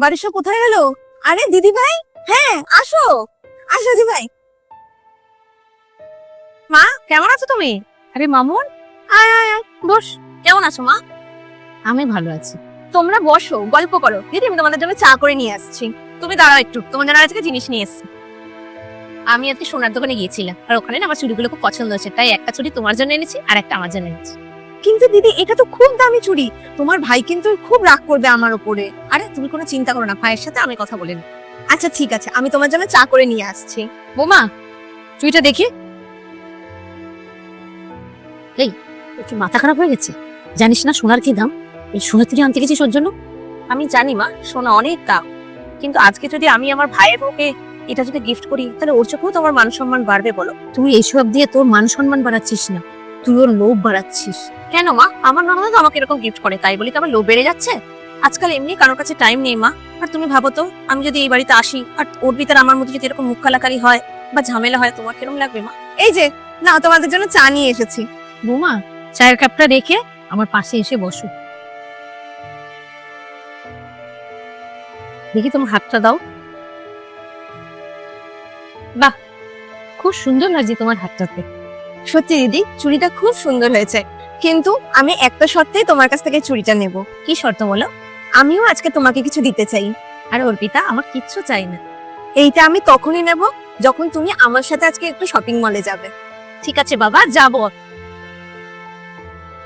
বাড়ির সব কোথায় গেল? আরে দিদি ভাই, হ্যাঁ আসো আসো দিদি ভাই। মা কেমন আছো তুমি? আরে মামুন, আয় আয় আয়, বস। কেমন আছো মা? আমি ভালো আছি। তোমরা বসো, গল্প করো। দিদি আমি তোমাদের জন্য চা করে নিয়ে আসছি। তুমি দাঁড়াও একটু, তোমার জন্য আজকে জিনিস নিয়ে এসেছি। আমি আজকে সোনার দোকানে গিয়েছিলাম, আর ওখানে না আমার চুড়িগুলো খুব পছন্দ হয়েছে, তাই একটা চুড়ি তোমার জন্য এনেছি আর একটা আমার জন্য এনেছি। কিন্তু দিদি এটা তো খুব দামি চুড়ি, তোমার ভাই কিন্তু খুব রাগ করবে আমার উপরে। আরে তুমি কোনো চিন্তা করো না, ভাইয়ের সাথে আমি কথা বলে নিই। আচ্ছা ঠিক আছে, আমি তোমার জন্য চা করে নিয়ে আসছি। বোমা, চুড়িটা দেখি। এই, একটু মাথা খারাপ হয়ে গেছে? জানিস না সোনার কি দাম? এই সোনা তুই আনতে গেছিস ওর জন্য? আমি জানি মা, সোনা অনেক দাম, কিন্তু আজকে যদি আমি আমার ভাইয়ের বউকে এটা যদি গিফট করি, তাহলে ওর চোখেও তো আমার মান সম্মান বাড়বে বলো। তুই এইসব দিয়ে তোর মান সম্মান বাড়াচ্ছিস না, তুই ওর লোভ বাড়াচ্ছিস। কেন মা? আমার ননদ তো আমাকে এরকম গিফট করে, তাই বলি তো আমার লোভ বেড়ে যাচ্ছে? আজকাল এমনি কারোর কাছে টাইম নেই মা। আর তুমি ভাবো তো, আমি যদি এই বাড়িতে আসি আর ওর ভিতরে আমার মধ্যে যদি এরকম মুখ কালাকালি হয় বা ঝামেলা হয়, তোমার কিরকম লাগবে মা? এই যে না, তোমাদের জন্য চা নিয়ে এসেছি। বোমা, চায়ের কাপটা রেখে আমার পাশে এসে বসো। দেখি তোমার হাতটা দাও। বাহ, খুব সুন্দর লাগছে তোমার হাতটাতে। সত্যি দিদি, চুড়িটা খুব সুন্দর হয়েছে, কিন্তু আমি একটা শর্তেই তোমার কাছ থেকে চুড়িটা নেব। কি শর্ত বলো? আমিও আজকে তোমাকে কিছু দিতে চাই। আরে অর্পিতা, আমার কিচ্ছু চাই না। এইটা আমি তখনই নেব যখন তুমি আমার সাথে আজকে একটু শপিং মলে যাবে। ঠিক আছে বাবা, যাবো।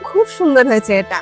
খুব সুন্দর হয়েছে এটা।